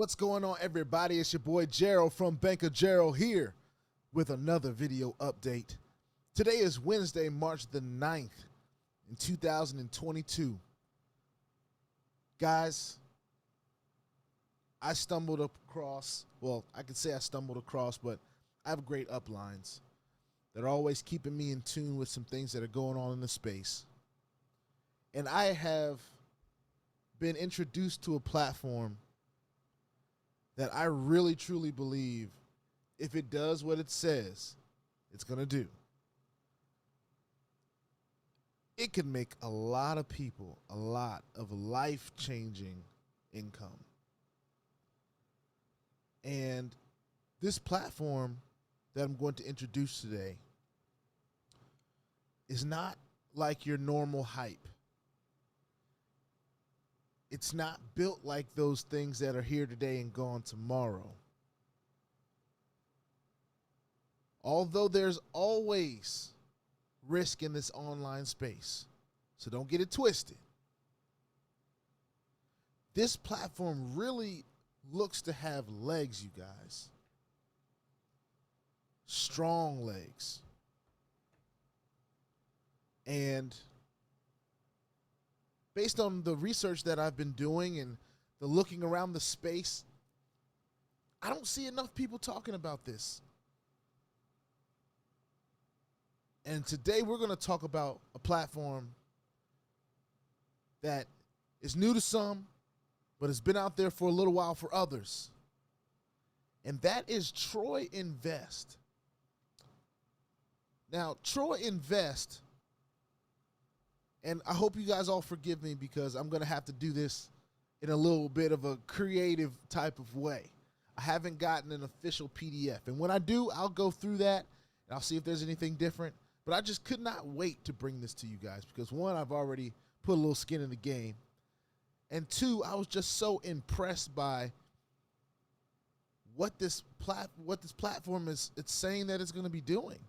What's going on, everybody? It's your boy Gerald from Banker Gerald here with another video update. Today is Wednesday, March the 9th in 2022. Guys, I stumbled across, well, I could say I stumbled across, but I have great uplines that are always keeping me in tune with some things that are going on in the space. And I have been introduced to a platform that I really truly believe if it does what it says it's going to do, it could make a lot of people a lot of life-changing income. And this platform that I'm going to introduce today is not like your normal hype. It's not built like those things that are here today and gone tomorrow. Although there's always risk in this online space, so don't get it twisted. This platform really looks to have legs, you guys. Strong legs. And based on the research that I've been doing and the looking around the space, I don't see enough people talking about this. And today we're going to talk about a platform that is new to some, but has been out there for a little while for others. And that is Troy Invest. Now, Troy Invest, and I hope you guys all forgive me because I'm going to have to do this in a little bit of a creative type of way. I haven't gotten an official PDF. And when I do, I'll go through that and I'll see if there's anything different. But I just could not wait to bring this to you guys because, one, I've already put a little skin in the game. And two, I was just so impressed by what this platform is it's saying that it's going to be doing.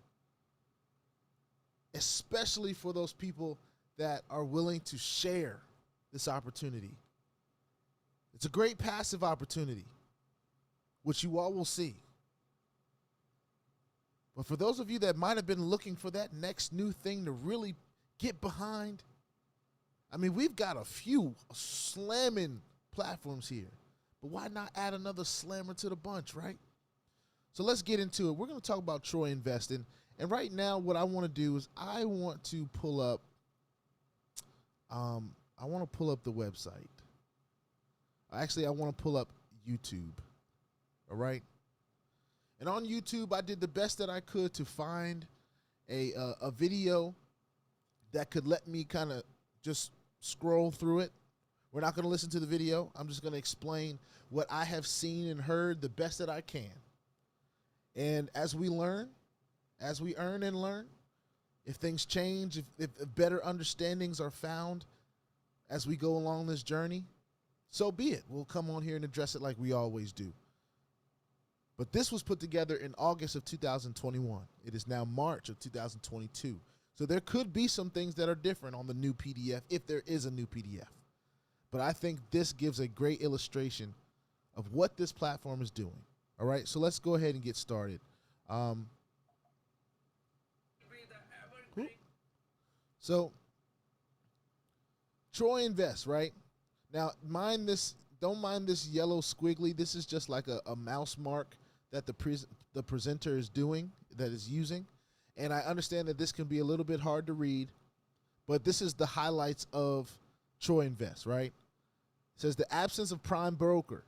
Especially for those people that are willing to share this opportunity. It's a great passive opportunity, which you all will see. But for those of you that might have been looking for that next new thing to really get behind, I mean, we've got a few slamming platforms here, but why not add another slammer to the bunch, right? So let's get into it. We're going to talk about Troy Investing. And right now, what I want to do is I want to pull up the website. Actually, I want to pull up YouTube. All right. And on YouTube, I did the best that I could to find a video that could let me kind of just scroll through it. We're not going to listen to the video. I'm just going to explain what I have seen and heard the best that I can. And as we learn, as we earn and learn, if things change, if better understandings are found as we go along this journey, so be it. We'll come on here and address it like we always do. But this was put together in August of 2021. It is now March of 2022. So there could be some things that are different on the new PDF, if there is a new PDF. But I think this gives a great illustration of what this platform is doing. All right, so let's go ahead and get started. So, Troy Invest, right? Now, don't mind this yellow squiggly. This is just like a mouse mark that the presenter is doing, that is using. And I understand that this can be a little bit hard to read, but this is the highlights of Troy Invest, right? It says the absence of prime broker.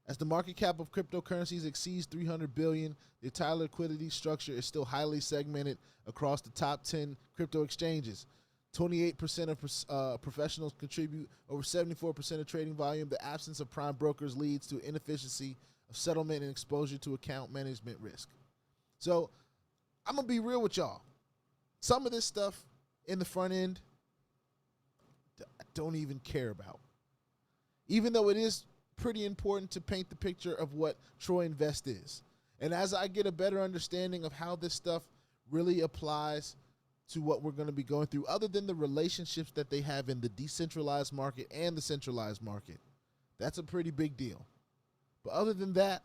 As the market cap of cryptocurrencies exceeds $300 billion, the entire liquidity structure is still highly segmented across the top 10 crypto exchanges. 28% of professionals contribute over 74% of trading volume. The absence of prime brokers leads to inefficiency of settlement and exposure to account management risk. So I'm going to be real with y'all. Some of this stuff in the front end, I don't even care about. Even though it is pretty important to paint the picture of what Troy Invest is. And as I get a better understanding of how this stuff really applies to what we're going to be going through, other than the relationships that they have in the decentralized market and the centralized market, that's a pretty big deal. But other than that,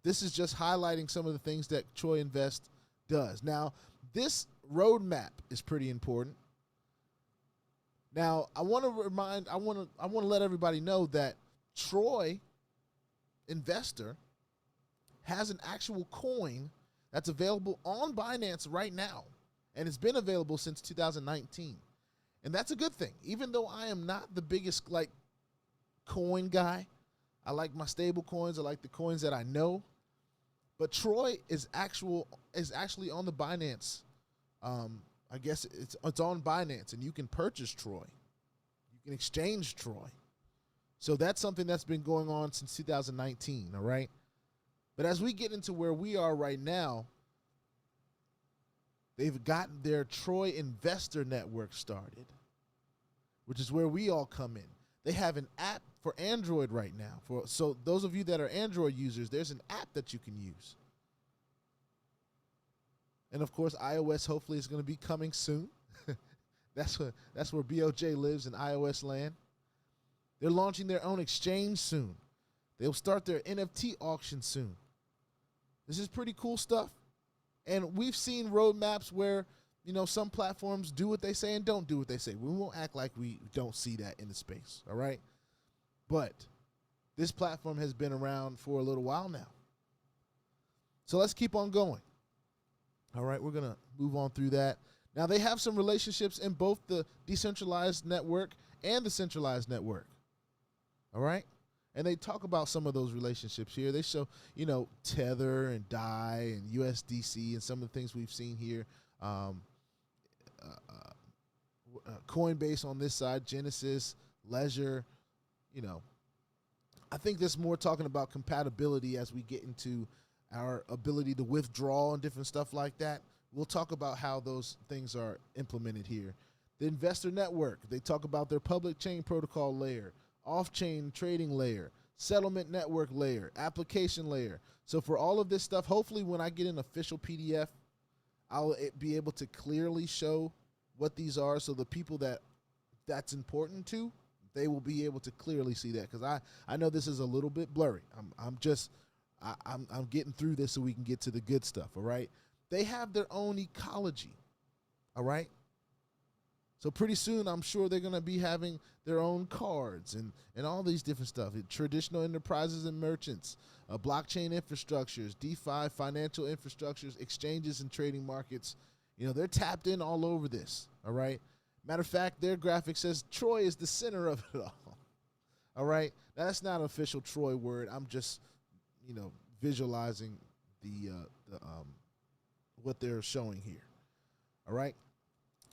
this is just highlighting some of the things that Troy Invest does. Now, this roadmap is pretty important. Now, I want to let everybody know that Troy Investor has an actual coin that's available on Binance right now, and it's been available since 2019. And that's a good thing. Even though I am not the biggest coin guy, I like my stable coins, I like the coins that I know. But Troy is actually on the Binance. I guess it's on Binance, and you can purchase Troy. You can exchange Troy. So that's something that's been going on since 2019, all right? But as we get into where we are right now, they've gotten their Troy Investor Network started, which is where we all come in. They have an app for Android right now. So those of you that are Android users, there's an app that you can use. And of course, iOS hopefully is going to be coming soon. That's where BOJ lives, in iOS land. They're launching their own exchange soon. They'll start their NFT auction soon. This is pretty cool stuff. And we've seen roadmaps where, some platforms do what they say and don't do what they say. We won't act like we don't see that in the space, all right? But this platform has been around for a little while now. So let's keep on going. All right, we're going to move on through that. Now, they have some relationships in both the decentralized network and the centralized network. All right? And they talk about some of those relationships here. They show, Tether and DAI and USDC and some of the things we've seen here. Coinbase on this side, Genesis, Ledger, I think this more talking about compatibility as we get into our ability to withdraw and different stuff like that. We'll talk about how those things are implemented here. The investor network, they talk about their public chain protocol layer, off-chain trading layer, settlement network layer, application layer. So for all of this stuff, hopefully when I get an official PDF, I'll be able to clearly show what these are, so the people that's important to, they will be able to clearly see that, because I know this is a little bit blurry. I'm getting through this so we can get to the good stuff, all right? They have their own ecology, all right? So pretty soon, I'm sure they're going to be having their own cards and all these different stuff. Traditional enterprises and merchants, blockchain infrastructures, DeFi, financial infrastructures, exchanges and trading markets. They're tapped in all over this, all right? Matter of fact, their graphic says Troy is the center of it all right? Now, that's not an official Troy word. I'm just, visualizing the what they're showing here, all right?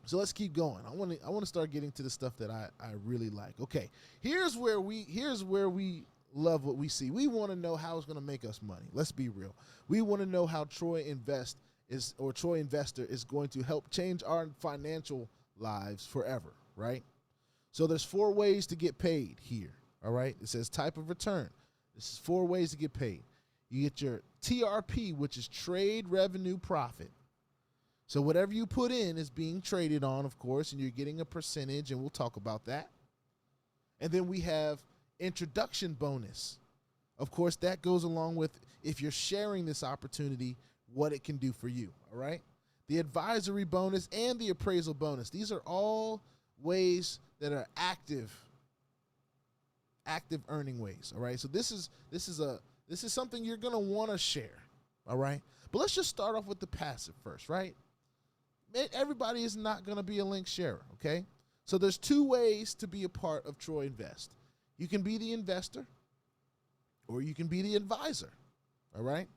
So let's keep going. I want to start getting to the stuff that I really like. Okay, here's where we love what we see. We want to know how it's going to make us money. Let's be real. We want to know how Troy Investor is going to help change our financial lives forever, right? So there's 4 ways to get paid here, all right? It says type of return. This is 4 ways to get paid. You get your TRP, which is trade revenue profit. So whatever you put in is being traded on, of course, and you're getting a percentage, and we'll talk about that. And then we have introduction bonus. Of course, that goes along with, if you're sharing this opportunity, what it can do for you, all right? The advisory bonus and the appraisal bonus. These are all ways that are active earning ways, all right? So this is something you're going to want to share, all right? But let's just start off with the passive first, right? Everybody is not going to be a link sharer, okay? So there's 2 ways to be a part of Troy Invest. You can be the investor, or you can be the advisor, all right?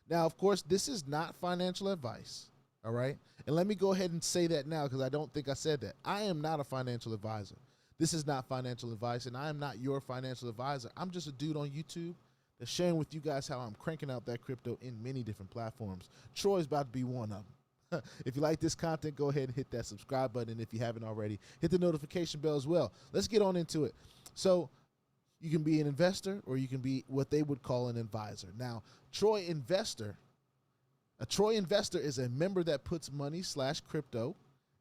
Now, of course, this is not financial advice, all right? And let me go ahead and say that now, because I don't think I said that. I am not a financial advisor. This is not financial advice, and I am not your financial advisor. I'm just a dude on YouTube that's sharing with you guys how I'm cranking out that crypto in many different platforms. Troy's about to be one of them. If you like this content, go ahead and hit that subscribe button. And if you haven't already, hit the notification bell as well. Let's get on into it. So you can be an investor, or you can be what they would call an advisor. Now, a Troy investor is a member that puts money / crypto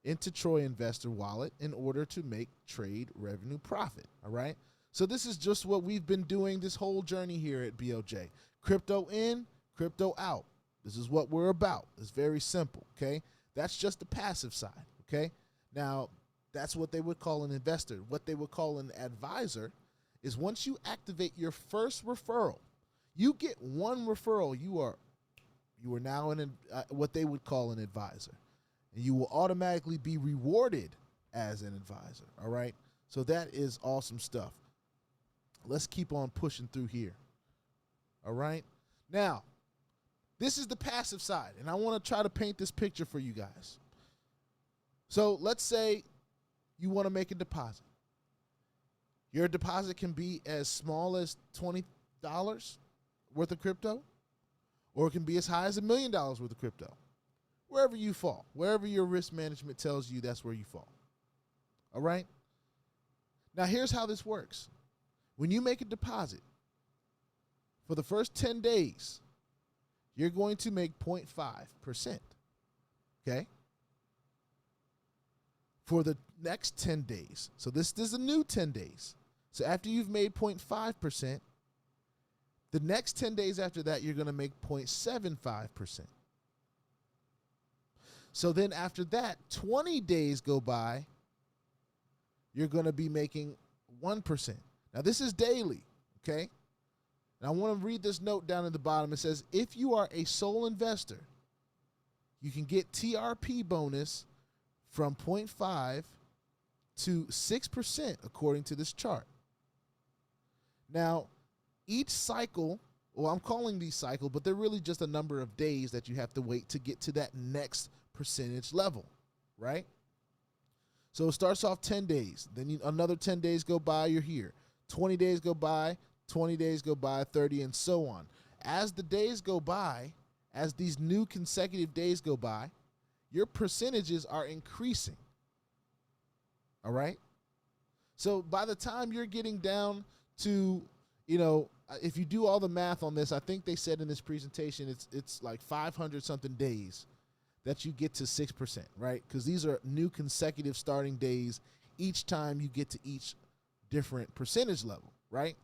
into Troy Investor wallet in order to make trade revenue profit. All right. So this is just what we've been doing this whole journey here at BOJ. Crypto in, crypto out. This is what we're about. It's very simple, okay? That's just the passive side, okay? Now, that's what they would call an investor. What they would call an advisor is once you activate your first referral, you get one referral, you are now what they would call an advisor. And you will automatically be rewarded as an advisor, all right? So that is awesome stuff. Let's keep on pushing through here, all right? Now, this is the passive side, and I want to try to paint this picture for you guys. So let's say you want to make a deposit. Your deposit can be as small as $20 worth of crypto, or it can be as high as $1 million worth of crypto. Wherever you fall, wherever your risk management tells you, that's where you fall. All right? Now, here's how this works. When you make a deposit, for the first 10 days, you're going to make 0.5%. Okay? For the next 10 days, so this is a new 10 days. So after you've made 0.5%, the next 10 days after that, you're going to make 0.75%. So then after that, 20 days go by, you're going to be making 1%. Now, this is daily, okay? And I want to read this note down at the bottom. It says, if you are a sole investor, you can get TRP bonus from 0.5 to 6% according to this chart. Now, each cycle, well, I'm calling these cycle, but they're really just a number of days that you have to wait to get to that next percentage level, right? So it starts off 10 days. Then another 10 days go by, you're here. 20 days go by, 20 days go by, 30, and so on. As the days go by, as these new consecutive days go by, your percentages are increasing. All right? So by the time you're getting down to, if you do all the math on this, I think they said in this presentation it's like 500 something days that you get to 6%, right? Because these are new consecutive starting days each time you get to each different percentage level, right?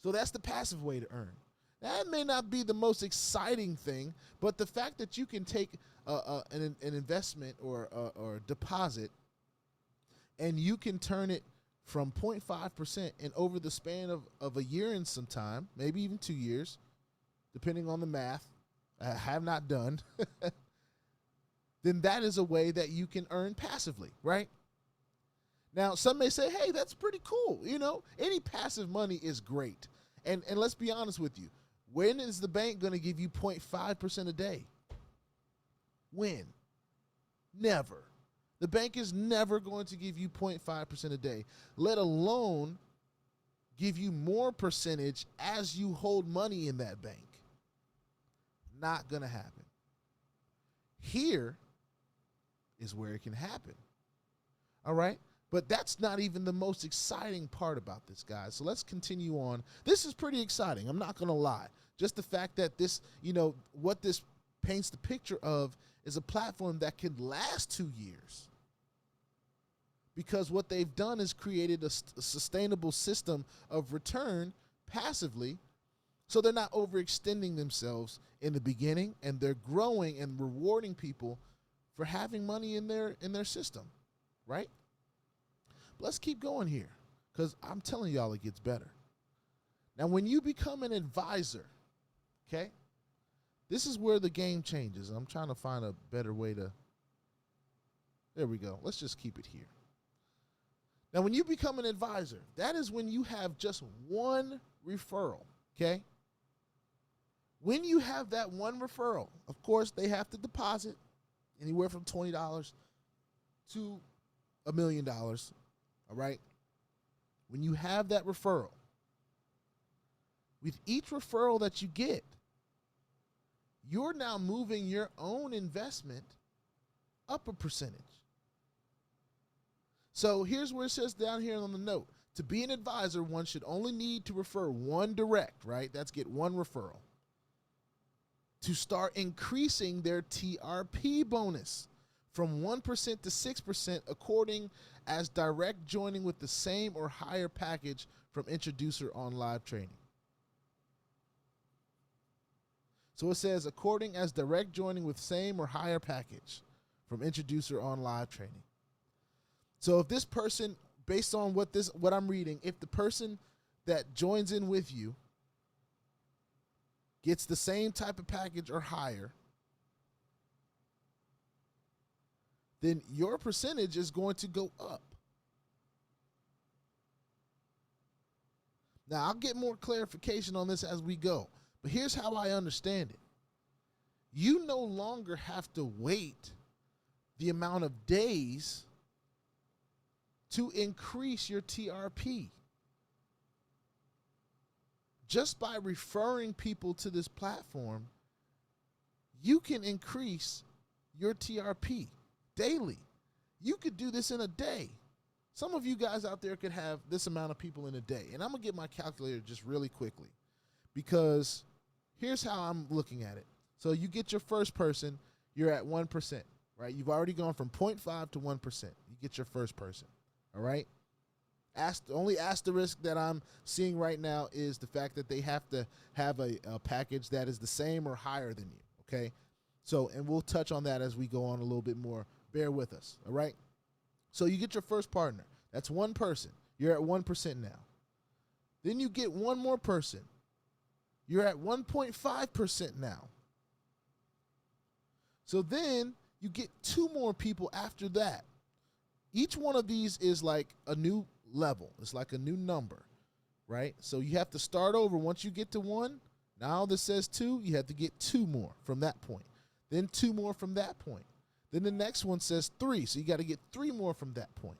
So that's the passive way to earn. That may not be the most exciting thing, but the fact that you can take an investment or deposit and you can turn it from 0.5% and over the span of a year and some time, maybe even 2 years, depending on the math, I have not done, then that is a way that you can earn passively, right? Now, some may say, hey, that's pretty cool. Any passive money is great. And let's be honest with you. When is the bank going to give you 0.5% a day? When? Never. The bank is never going to give you 0.5% a day, let alone give you more percentage as you hold money in that bank. Not going to happen. Here is where it can happen. All right? But that's not even the most exciting part about this, guys. So let's continue on. This is pretty exciting. I'm not going to lie. Just the fact that this, what this paints the picture of is a platform that can last 2 years. Because what they've done is created a sustainable system of return passively. So they're not overextending themselves in the beginning, and they're growing and rewarding people for having money in their system, right? Let's keep going here, because I'm telling y'all it gets better. Now, when you become an advisor, okay, this is where the game changes. I'm trying to find a better way to, there we go. Let's just keep it here. Now, when you become an advisor, that is when you have just one referral, okay? When you have that one referral, of course, they have to deposit anywhere from $20 to $1 million. All right? When you have that referral, with each referral that you get, you're now moving your own investment up a percentage. So here's where it says down here on the note, to be an advisor, one should only need to refer one direct, right? That's get one referral, to start increasing their TRP bonus from 1% to 6% according as direct joining with the same or higher package from introducer on live training. So it says, according as direct joining with same or higher package from introducer on live training. So if this person, based on what I'm reading, if the person that joins in with you gets the same type of package or higher, then your percentage is going to go up. Now, I'll get more clarification on this as we go, but here's how I understand it. You no longer have to wait the amount of days to increase your TRP. Just by referring people to this platform, you can increase your TRP daily. You could do this in a day. Some of you guys out there could have this amount of people in a day. And I'm going to get my calculator just really quickly, because here's how I'm looking at it. So you get your first person, you're at 1%, right? You've already gone from 0.5 to 1%. You get your first person, all right? The only asterisk that I'm seeing right now is the fact that they have to have a package that is the same or higher than you, okay? So, and we'll touch on that as we go on a little bit more. Bear with us, all right? So you get your first partner. That's one person. You're at 1% now. Then you get one more person. You're at 1.5% now. So then you get two more people after that. Each one of these is like a new level. It's like a new number, right? So you have to start over. Once you get to 1, now this says 2, you have to get 2 more from that point. Then 2 more from that point. Then the next one says 3, so you got to get 3 more from that point.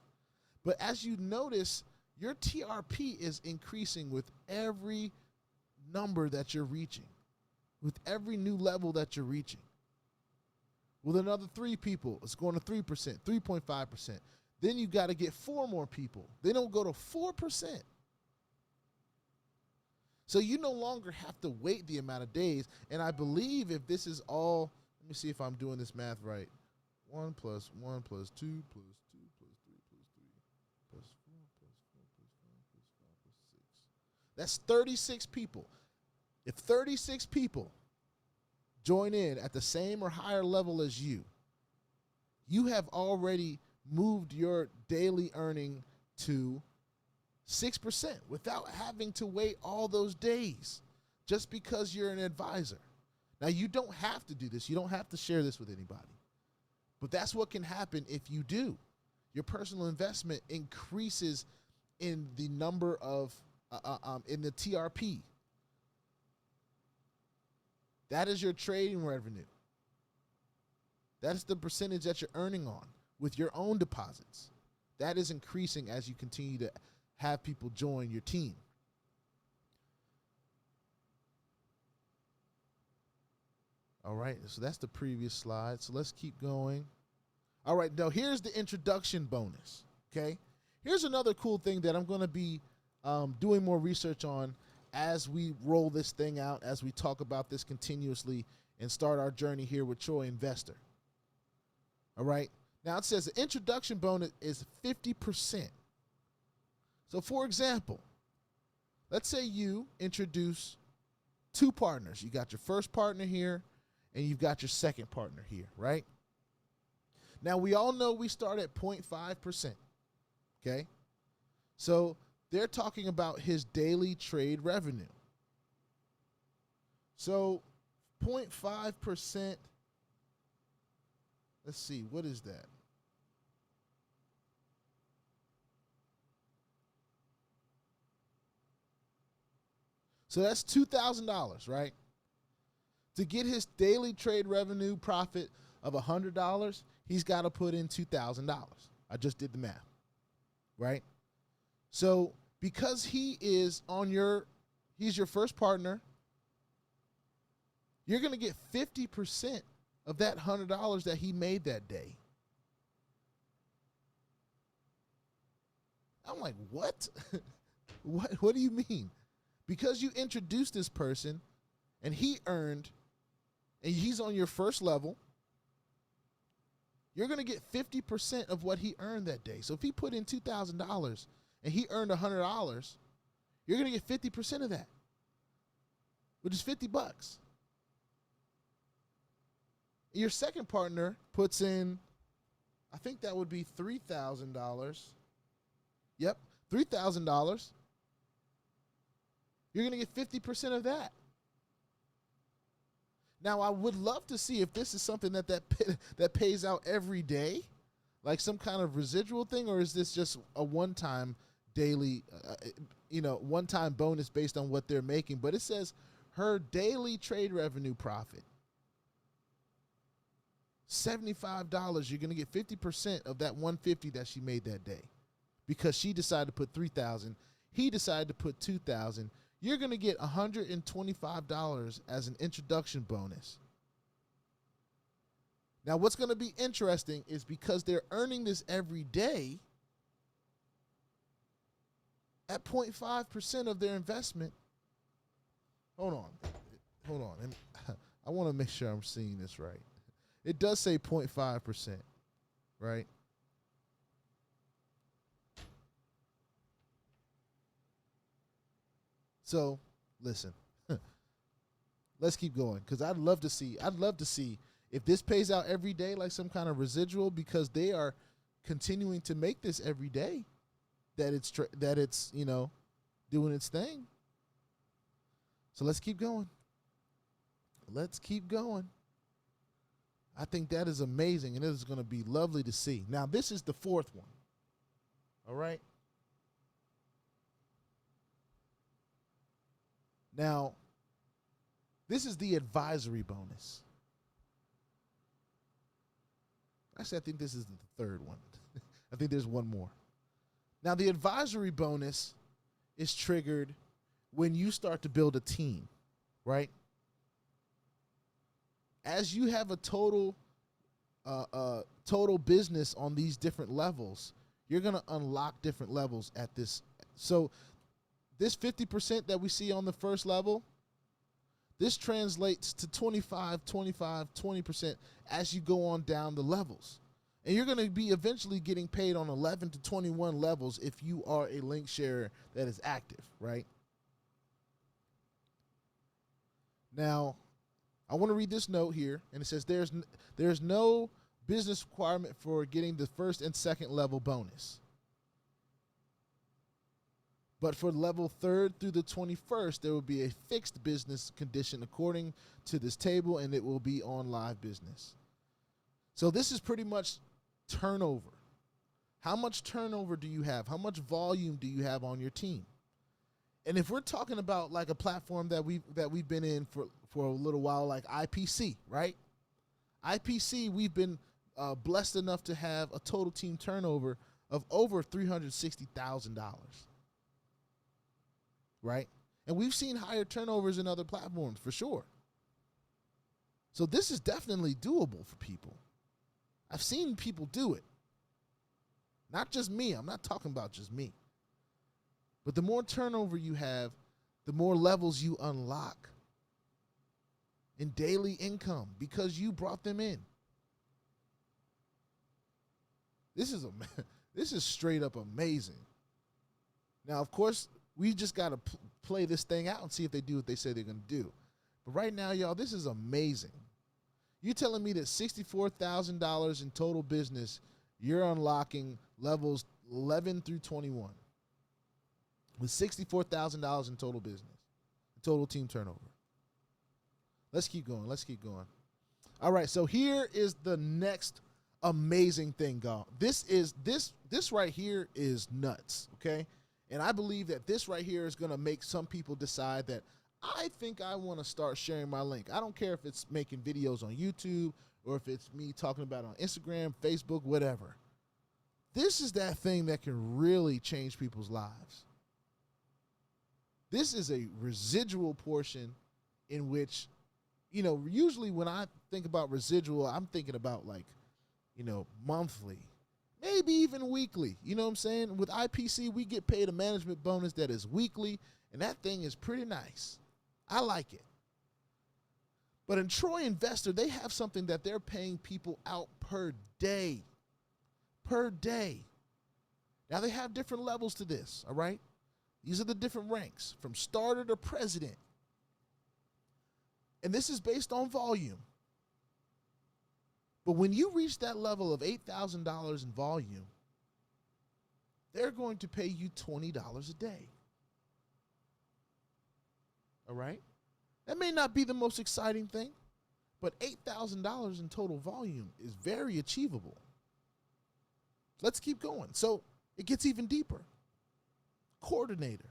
But as you notice, your TRP is increasing with every number that you're reaching, with every new level that you're reaching. With another 3 people, it's going to 3%, 3.5%. Then you got to get 4 more people. They don't go to 4%. So you no longer have to wait the amount of days. And I believe if this is all, let me see if I'm doing this math right. 1 plus 1 plus 2 plus 2 plus 3 plus 3 plus 4 plus 4 plus 5 plus 5 plus 6. That's 36 people. If 36 people join in at the same or higher level as you, you have already moved your daily earning to 6% without having to wait all those days just because you're an advisor. Now, you don't have to do this. You don't have to share this with anybody. But that's what can happen if you do. Your personal investment increases in the number of, in the TRP. That is your trading revenue. That's the percentage that you're earning on with your own deposits. That is increasing as you continue to have people join your team. All right, so that's the previous slide. So let's keep going. All right, now here's the introduction bonus, okay? Here's another cool thing that I'm going to be doing more research on as we roll this thing out, as we talk about this continuously and start our journey here with Troy Investor. All right, now it says the introduction bonus is 50%. So for example, let's say you introduce 2 partners. You got your first partner here, and you've got your second partner here, right? Now, we all know we start at 0.5%, okay? So they're talking about his daily trade revenue. So 0.5%, let's see, what is that? So that's $2,000, right? To get his daily trade revenue profit of $100, he's got to put in $2,000. I just did the math, right? So because he is he's your first partner, you're going to get 50% of that $100 that he made that day. I'm like, what? What do you mean? Because you introduced this person and he earned, and he's on your first level, you're going to get 50% of what he earned that day. So if he put in $2,000 and he earned $100, You're going to get 50% of that, which is $50. Your second partner puts in, I think that would be $3,000. Yep, $3,000. You're going to get 50% of that. Now, I would love to see if this is something that pays out every day, like some kind of residual thing, or is this just a one-time daily, one-time bonus based on what they're making? But it says her daily trade revenue profit, $75. You're going to get 50% of that $150 that she made that day, because she decided to put $3,000. He decided to put $2,000. You're going to get $125 as an introduction bonus. Now, what's going to be interesting is because they're earning this every day at 0.5% of their investment. Hold on. And I want to make sure I'm seeing this right. It does say 0.5%, right? So, listen, let's keep going, because I'd love to see if this pays out every day like some kind of residual, because they are continuing to make this every day, that it's doing its thing. So let's keep going. I think that is amazing, and it is going to be lovely to see. Now, this is the fourth one. All right. Now, this is the advisory bonus. Actually, I think this is the third one. I think there's one more. Now, the advisory bonus is triggered when you start to build a team, right? As you have a total business on these different levels, you're going to unlock different levels at this. So this 50% that we see on the first level, this translates to 25, 20% as you go on down the levels. And you're going to be eventually getting paid on 11 to 21 levels if you are a link sharer that is active, right? Now, I want to read this note here, and it says there's no business requirement for getting the first and second level bonus. But for level 3rd through the 21st, there will be a fixed business condition according to this table, and it will be on live business. So this is pretty much turnover. How much turnover do you have? How much volume do you have on your team? And if we're talking about like a platform that we've been in for a little while, like IPC, right? IPC, we've been blessed enough to have a total team turnover of over $360,000. Right? And we've seen higher turnovers in other platforms for sure. So this is definitely doable for people. I've seen people do it. Not just me. I'm not talking about just me. But the more turnover you have, the more levels you unlock in daily income because you brought them in. This is straight up amazing. Now, of course, we just got to play this thing out and see if they do what they say they're going to do. But right now, y'all, this is amazing. You're telling me that $64,000 in total business, you're unlocking levels 11 through 21 with $64,000 in total business, total team turnover. Let's keep going. All right, so here is the next amazing thing, y'all. This right here is nuts, okay? And I believe that this right here is going to make some people decide that I think I want to start sharing my link. I don't care if it's making videos on YouTube or if it's me talking about it on Instagram, Facebook, whatever. This is that thing that can really change people's lives. This is a residual portion in which, usually when I think about residual, I'm thinking about like, monthly. Maybe even weekly. You know what I'm saying? With IPC, we get paid a management bonus that is weekly, and that thing is pretty nice. I like it. But in Troy Investor, they have something that they're paying people out per day. Per day. Now, they have different levels to this, all right? These are the different ranks from starter to president. And this is based on volume. But when you reach that level of $8,000 in volume, they're going to pay you $20 a day. All right? That may not be the most exciting thing, but $8,000 in total volume is very achievable. Let's keep going. So it gets even deeper. Coordinator.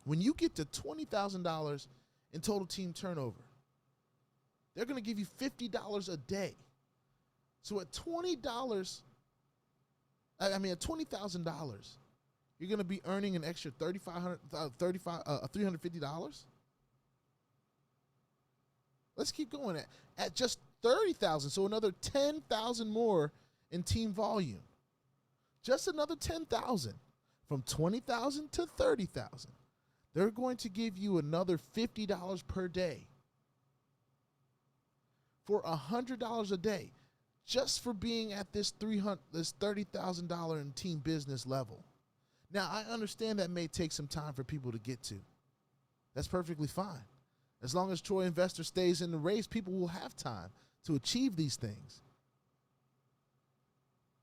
When you get to $20,000 in total team turnover, they're going to give you $50 a day. So at $20, at $20,000, you're going to be earning an extra $350. Let's keep going at just $30,000, so another $10,000 more in team volume. Just another $10,000 from $20,000 to $30,000. They're going to give you another $50 per day for $100 a day, just for being at this $30,000 in team business level. Now, I understand that may take some time for people to get to. That's perfectly fine. As long as Troy Investor stays in the race, people will have time to achieve these things.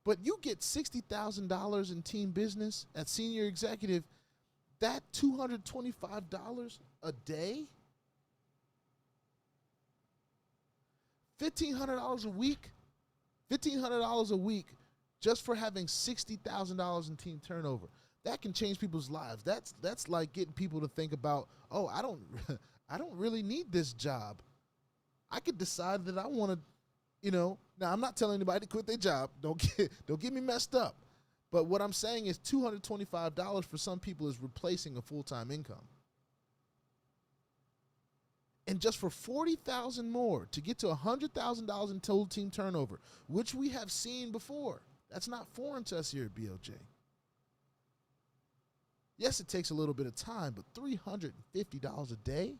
But you get $60,000 in team business at senior executive, that $225 a day, $1,500 a week, $1,500 a week just for having $60,000 in team turnover. That can change people's lives. That's like getting people to think about, oh, I don't really need this job. I could decide that I want to, now I'm not telling anybody to quit their job. Don't get me messed up. But what I'm saying is $225 for some people is replacing a full-time income. And just for $40,000 more to get to $100,000 in total team turnover, which we have seen before. That's not foreign to us here at BOJ. Yes, it takes a little bit of time, but $350 a day?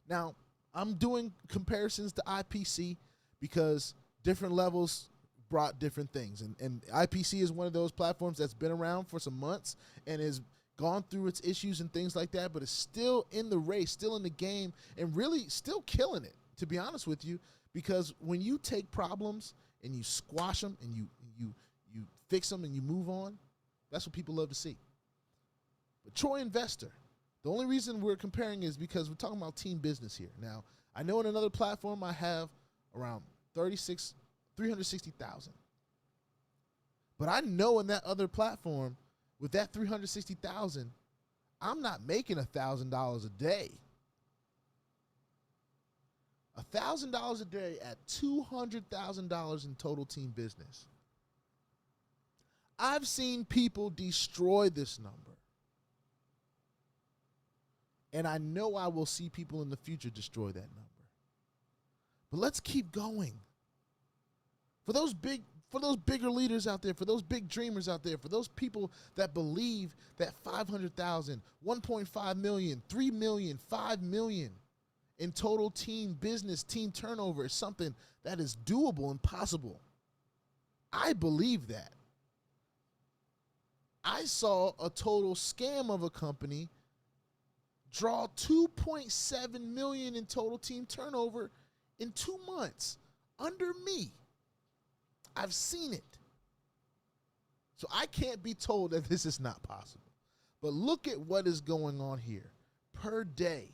Now, I'm doing comparisons to IPC because different levels brought different things. And IPC is one of those platforms that's been around for some months and has gone through its issues and things like that, but is still in the race, still in the game, and really still killing it, to be honest with you, because when you take problems and you squash them and you fix them and you move on, that's what people love to see. But Troy Investor, the only reason we're comparing is because we're talking about team business here. Now, I know in another platform I have around 360,000. But I know in that other platform, with that 360,000, I'm not making $1,000 a day. $1,000 a day at $200,000 in total team business. I've seen people destroy this number. And I know I will see people in the future destroy that number. But let's keep going. For those bigger leaders out there, for those big dreamers out there, for those people that believe that 500,000, 1.5 million, 3 million, 5 million in total team business, team turnover is something that is doable and possible. I believe that. I saw a total scam of a company draw 2.7 million in total team turnover in 2 months under me. I've seen it. So I can't be told that this is not possible. But look at what is going on here. Per day,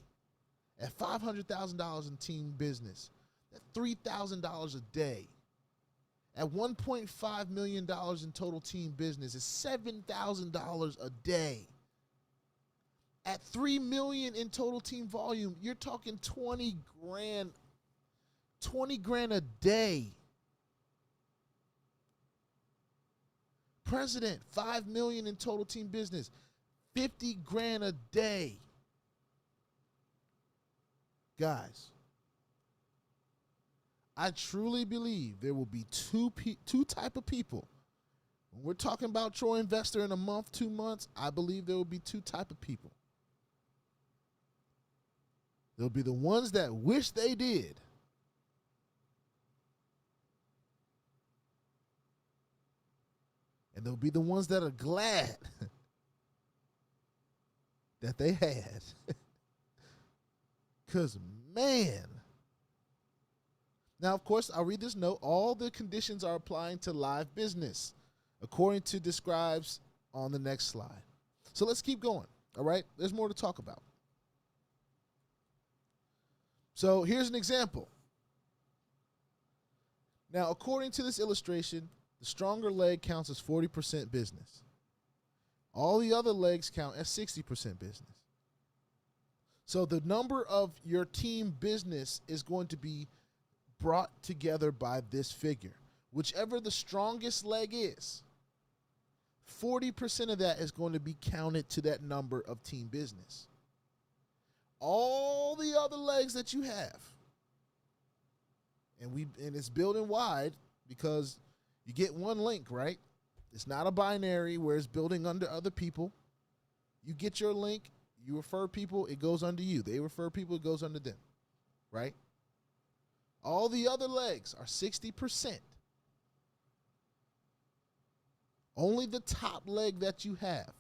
at $500,000 in team business, at $3,000 a day, at $1.5 million in total team business, is $7,000 a day. At $3 million in total team volume, you're talking 20 grand a day. President, 5 million in total team business, 50 grand a day. Guys, I truly believe there will be two type of people. When we're talking about Troy Investor in a month, 2 months, I believe there will be two type of people. There'll be the ones that wish they did. And there'll be the ones that are glad that they had. Because, man. Now, of course, I'll read this note. All the conditions are applying to live business, according to describes on the next slide. So let's keep going, all right? There's more to talk about. So here's an example. Now, according to this illustration, the stronger leg counts as 40% business. All the other legs count as 60% business. So the number of your team business is going to be brought together by this figure. Whichever the strongest leg is, 40% of that is going to be counted to that number of team business. All the other legs that you have, and it's building wide because you get one link, right? It's not a binary where it's building under other people. You get your link, you refer people, it goes under you. They refer people, it goes under them, right? All the other legs are 60%. Only the top leg that you have,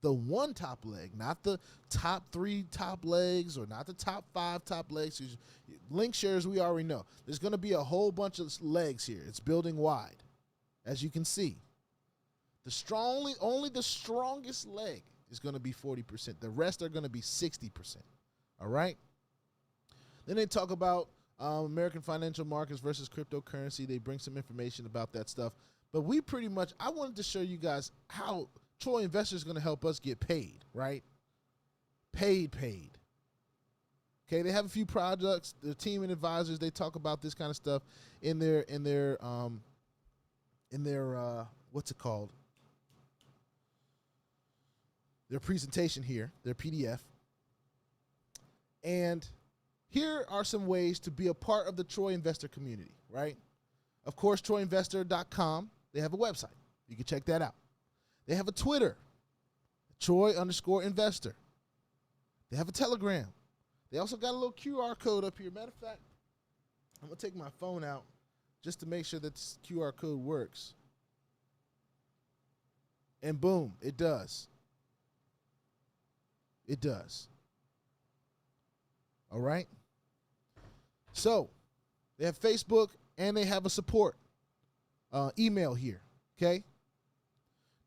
the one top leg, not the top 3 top legs or not the top 5 top legs. Link shares, we already know. There's going to be a whole bunch of legs here. It's building wide, as you can see. Only the strongest leg is going to be 40%. The rest are going to be 60%. All right? Then they talk about American financial markets versus cryptocurrency. They bring some information about that stuff. But I wanted to show you guys how Troy Investor is going to help us get paid, right? Paid. Okay, they have a few projects. Their team and advisors, they talk about this kind of stuff in their what's it called? Their presentation here, their PDF. And here are some ways to be a part of the Troy Investor community, right? Of course, TroyInvestor.com, they have a website. You can check that out. They have a Twitter, Troy_investor. They have a Telegram. They also got a little QR code up here. Matter of fact, I'm going to take my phone out just to make sure that this QR code works. And boom, it does. It does. All right? So, they have Facebook and they have a support email here, okay?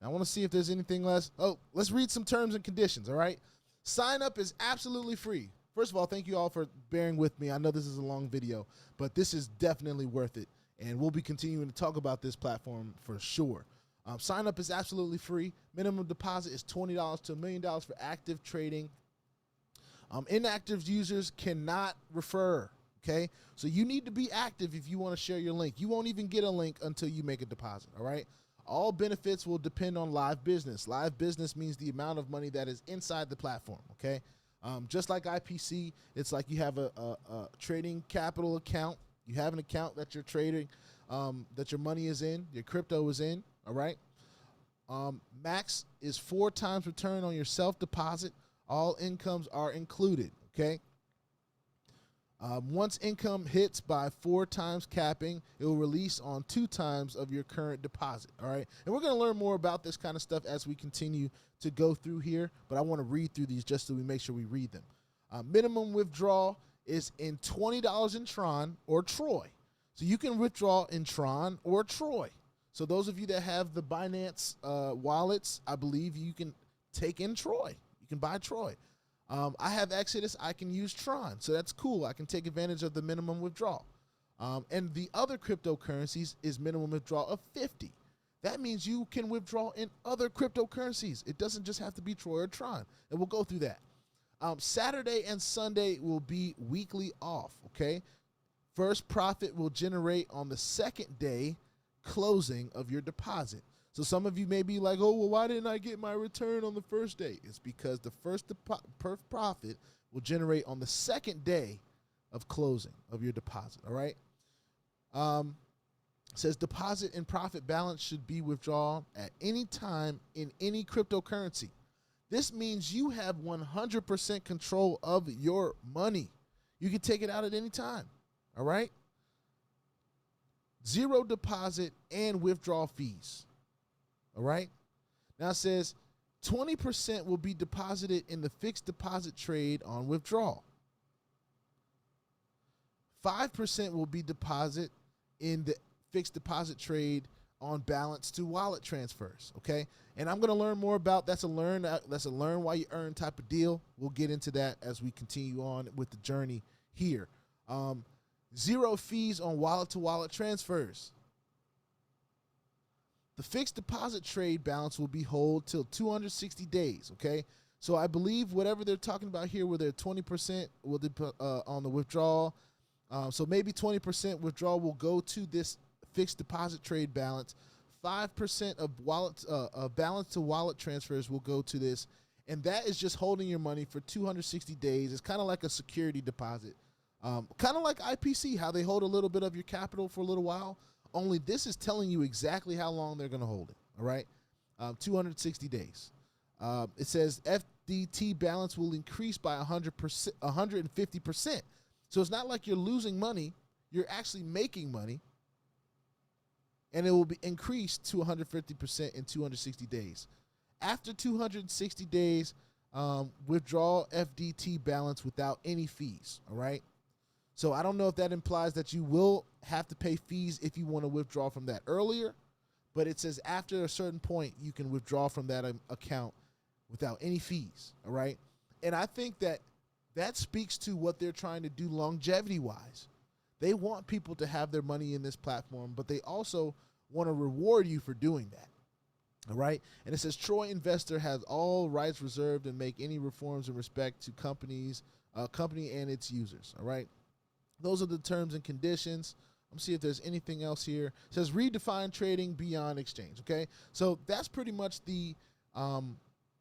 Now, I want to see if there's anything less. Oh, let's read some terms and conditions, all right? Sign up is absolutely free. First of all, thank you all for bearing with me. I know this is a long video, but this is definitely worth it, and we'll be continuing to talk about this platform for sure. Sign up is absolutely free. Minimum deposit is $20 to $1 million for active trading. Inactive users cannot refer, okay? So you need to be active if you want to share your link. You won't even get a link until you make a deposit, all right? All benefits will depend on live business. Live business means the amount of money that is inside the platform, okay? Just like IPC, it's like you have a trading capital account. You have an account that you're trading, that your money is in, your crypto is in, all right? Max is 4 times return on your self-deposit. All incomes are included, okay? Once income hits by 4 times capping, it will release on 2 times of your current deposit, all right? And we're going to learn more about this kind of stuff as we continue to go through here, but I want to read through these just so we make sure we read them. Minimum withdrawal is in $20 in Tron or Troy. So you can withdraw in Tron or Troy. So those of you that have the Binance wallets, I believe you can take in Troy. You can buy Troy. I have Exodus. I can use Tron. So that's cool. I can take advantage of the minimum withdrawal. And the other cryptocurrencies is minimum withdrawal of 50. That means you can withdraw in other cryptocurrencies. It doesn't just have to be Troy or Tron. And we'll go through that. Saturday and Sunday will be weekly off, okay? First profit will generate on the second day closing of your deposit. So some of you may be like, oh, well, why didn't I get my return on the first day? It's because the first profit will generate on the second day of closing of your deposit, all right? Says deposit and profit balance should be withdrawn at any time in any cryptocurrency. This means you have 100% control of your money. You can take it out at any time, all right? 0 deposit and withdrawal fees, all right? Now it says 20% will be deposited in the fixed deposit trade on withdrawal. 5% will be deposited in the fixed deposit trade on balance to wallet transfers. Okay, and I'm going to learn more about that's a learn while you earn type of deal. We'll get into that as we continue on with the journey here. 0 fees on wallet to wallet transfers. The fixed deposit trade balance will be held till 260 days. Okay, so I believe whatever they're talking about here, where they're 20% will on the withdrawal. So maybe 20% withdrawal will go to this fixed deposit trade balance. 5% of wallet balance to wallet transfers will go to this, and that is just holding your money for 260 days. It's kind of like a security deposit, kind of like IPC, how they hold a little bit of your capital for a little while. Only this is telling you exactly how long they're going to hold it. All right, 260 days. It says FDT balance will increase by 100%, 150%. So it's not like you're losing money; you're actually making money. And it will be increased to 150% in 260 days. After 260 days, withdraw FDT balance without any fees, all right? So I don't know if that implies that you will have to pay fees if you want to withdraw from that earlier, but it says after a certain point, you can withdraw from that account without any fees, all right? And I think that speaks to what they're trying to do longevity-wise. They want people to have their money in this platform, but they also want to reward you for doing that. All right. And it says Troy Investor has all rights reserved and make any reforms in respect to company and its users. All right. Those are the terms and conditions. Let's see if there's anything else here. It says redefine trading beyond exchange. Okay. So that's pretty much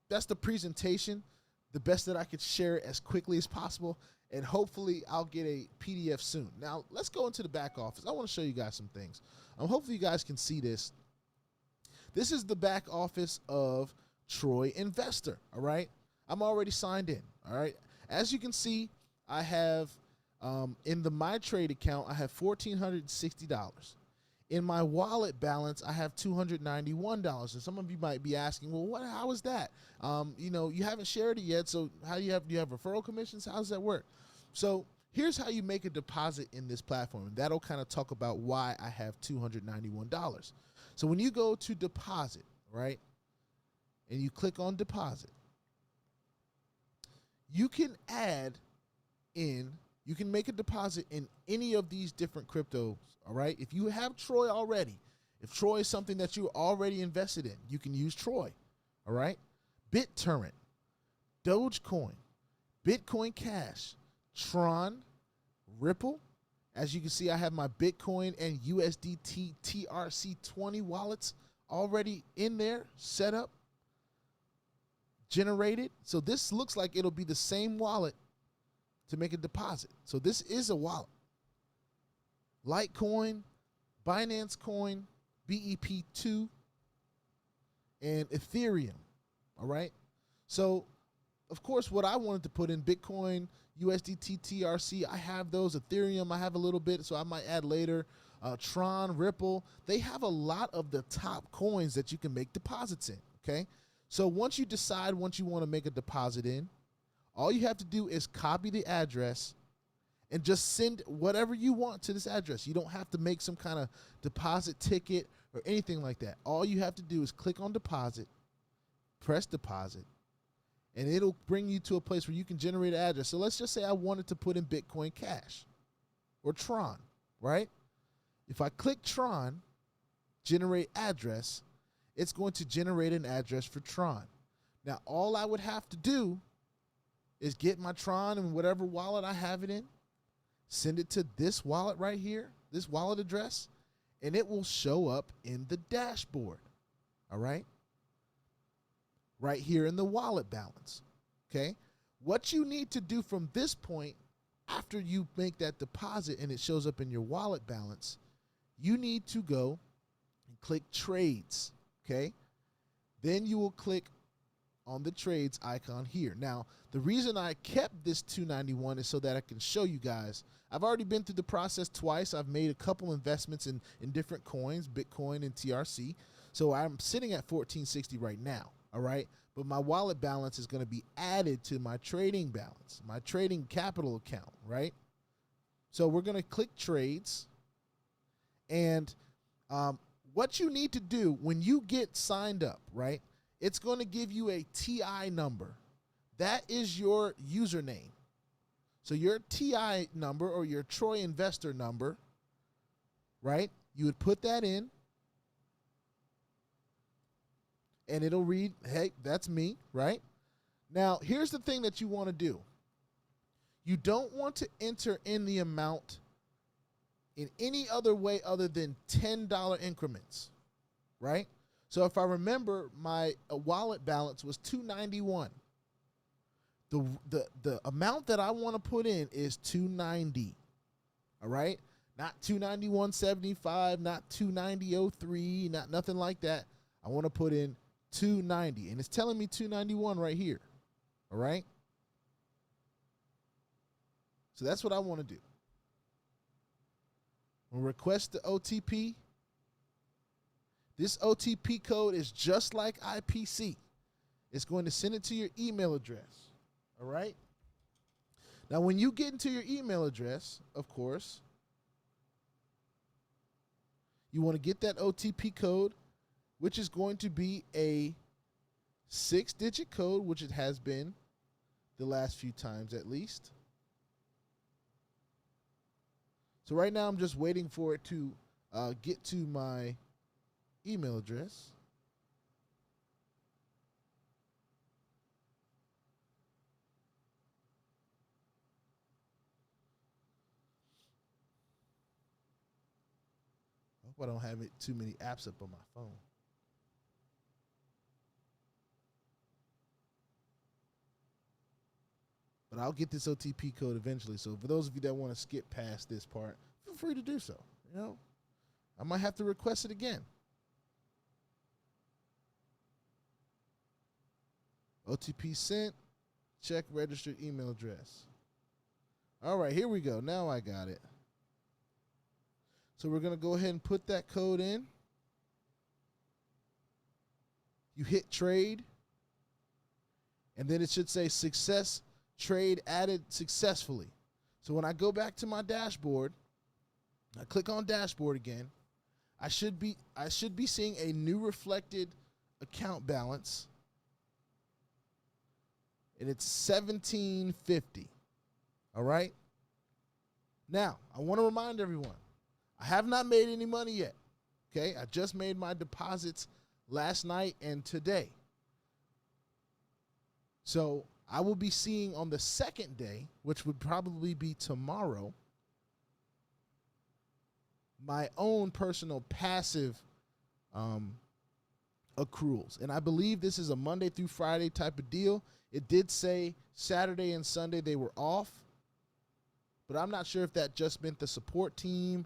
that's the presentation, the best that I could share as quickly as possible. And hopefully I'll get a PDF soon. Now, let's go into the back office. I want to show you guys some things. Hopefully you guys can see this. This is the back office of Troy Investor, all right? I'm already signed in, all right? As you can see, I have, in the My Trade account, I have $1,460. In my wallet balance, I have $291. And some of you might be asking, well, how is that? You haven't shared it yet, so do you have referral commissions? How does that work? So here's how you make a deposit in this platform. And that'll kind of talk about why I have $291. So when you go to deposit, right, and you click on deposit, you can make a deposit in any of these different cryptos, all right? If you have Troy already, if Troy is something that you're already invested in, you can use Troy, all right? BitTorrent, Dogecoin, Bitcoin Cash, Tron, Ripple. As you can see, I have my Bitcoin and USDT TRC20 wallets already in there, set up, generated. So this looks like it'll be the same wallet to make a deposit. So this is a wallet. Litecoin, Binance Coin, BEP2, and Ethereum. All right. So, of course, what I wanted to put in Bitcoin, USDT, TRC, I have those. Ethereum, I have a little bit, so I might add later. Tron, Ripple, they have a lot of the top coins that you can make deposits in. Okay. So once you decide you want to make a deposit in, all you have to do is copy the address and just send whatever you want to this address. You don't have to make some kind of deposit ticket or anything like that. All you have to do is click on deposit, press deposit, and it'll bring you to a place where you can generate an address. So let's just say I wanted to put in Bitcoin Cash or Tron, right? If I click Tron, generate address, it's going to generate an address for Tron. Now, all I would have to do is get my Tron and whatever wallet I have it in, send it to this wallet right here, this wallet address, and it will show up in the dashboard, all right? Right here in the wallet balance, okay? What you need to do from this point, after you make that deposit and it shows up in your wallet balance, you need to go and click Trades, okay? Then you will click on the Trades icon here. Now, the reason I kept this $291 is so that I can show you guys. I've already been through the process twice. I've made a couple investments in different coins, Bitcoin and TRC. So I'm sitting at $1,460 right now, all right? but my wallet balance is going to be added to my trading balance, my trading capital account, right? So we're going to click trades, and what you need to do when you get signed up, right? It's going to give you a TI number. That is your username. So your TI number or your Troy investor number, right? You would put that in, and it'll read, hey, that's me, right? Now, here's the thing that you want to do. You don't want to enter in the amount in any other way other than $10 increments, right? So if I remember, my wallet balance was $291. The amount that I want to put in is $290. All right? Not $291.75, not $290.03, not nothing like that. I want to put in $290, and it's telling me $291 right here. All right? So that's what I want to do. We'll request the OTP. This OTP code is just like IPC. It's going to send it to your email address. All right? Now, when you get into your email address, of course, you want to get that OTP code, which is going to be a 6-digit code, which it has been the last few times at least. So right now I'm just waiting for it to get to my email address. I hope I don't have too many apps up on my phone. But I'll get this OTP code eventually. So for those of you that want to skip past this part, feel free to do so. You know, I might have to request it again. OTP sent. Check registered email address. All right, here we go. Now I got it. So we're going to go ahead and put that code in. You hit trade. And then it should say success trade added successfully. So when I go back to my dashboard, I click on dashboard again. I should be seeing a new reflected account balance. And it's $17.50. All right? Now, I want to remind everyone, I have not made any money yet. Okay? I just made my deposits last night and today. So I will be seeing on the second day, which would probably be tomorrow, my own personal passive accruals. And I believe this is a Monday through Friday type of deal. It did say Saturday and Sunday they were off, but I'm not sure if that just meant the support team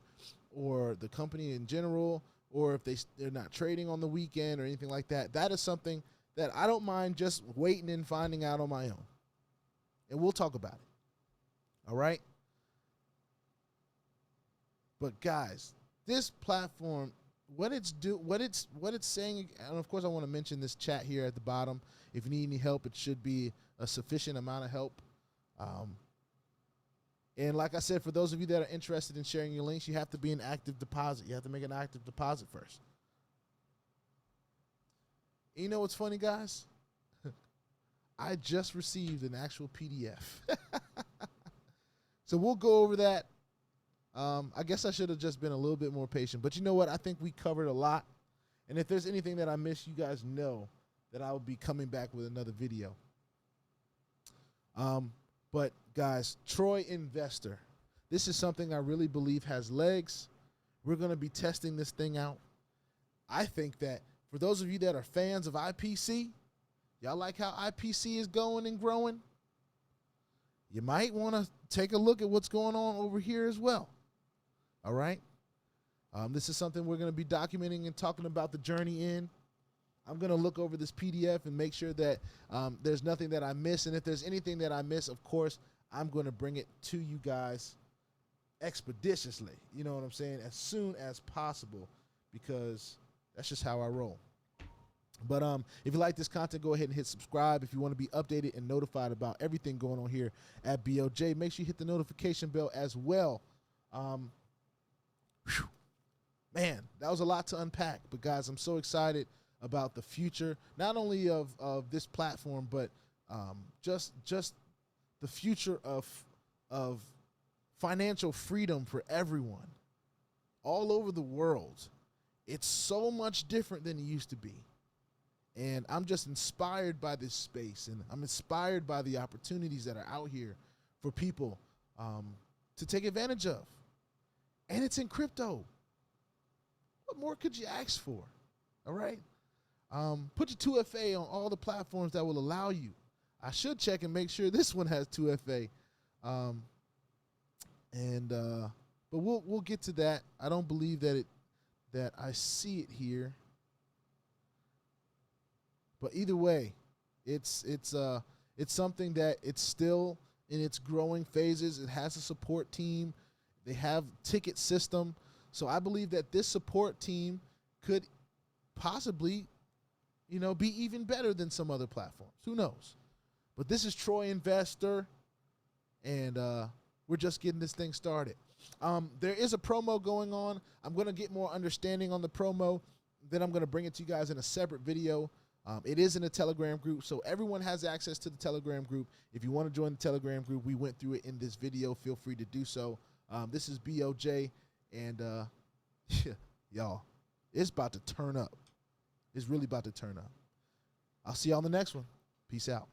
or the company in general, or if they're not trading on the weekend or anything like that. That is something that I don't mind just waiting and finding out on my own. And we'll talk about it. All right? But guys, this platform, what it's saying, and of course I want to mention this chat here at the bottom. If you need any help, it should be a sufficient amount of help. And like I said, for those of you that are interested in sharing your links, you have to be an active deposit. You have to make an active deposit first. You know what's funny, guys? I just received an actual PDF. So we'll go over that. I guess I should have just been a little bit more patient. But you know what? I think we covered a lot. And if there's anything that I missed, you guys know that I will be coming back with another video. But guys, Troy Investor. This is something I really believe has legs. We're going to be testing this thing out. I think that for those of you that are fans of IPC, y'all like how IPC is going and growing? You might want to take a look at what's going on over here as well. All right? This is something we're going to be documenting and talking about the journey in. I'm going to look over this PDF and make sure that there's nothing that I miss. And if there's anything that I miss, of course, I'm going to bring it to you guys expeditiously. You know what I'm saying? As soon as possible, because that's just how I roll. But if you like this content, go ahead and hit subscribe. If you want to be updated and notified about everything going on here at BOJ, make sure you hit the notification bell as well. Man, that was a lot to unpack. But guys, I'm so excited about the future, not only of this platform, but just the future of financial freedom for everyone all over the world. It's so much different than it used to be. And I'm just inspired by this space, and I'm inspired by the opportunities that are out here for people to take advantage of. And it's in crypto. What more could you ask for? All right? Put your 2FA on all the platforms that will allow you. I should check and make sure this one has 2FA. But we'll get to that. I don't believe that I see it here. But either way, it's something that it's still in its growing phases. It has a support team. They have ticket system. So I believe that this support team could possibly, be even better than some other platforms. Who knows? But this is Troy Investor, and we're just getting this thing started. There is a promo going on. I'm going to get more understanding on the promo. Then I'm going to bring it to you guys in a separate video. It is in a Telegram group, so everyone has access to the Telegram group. If you want to join the Telegram group, we went through it in this video. Feel free to do so. This is BOJ, and y'all, it's about to turn up. It's really about to turn up. I'll see y'all on the next one. Peace out.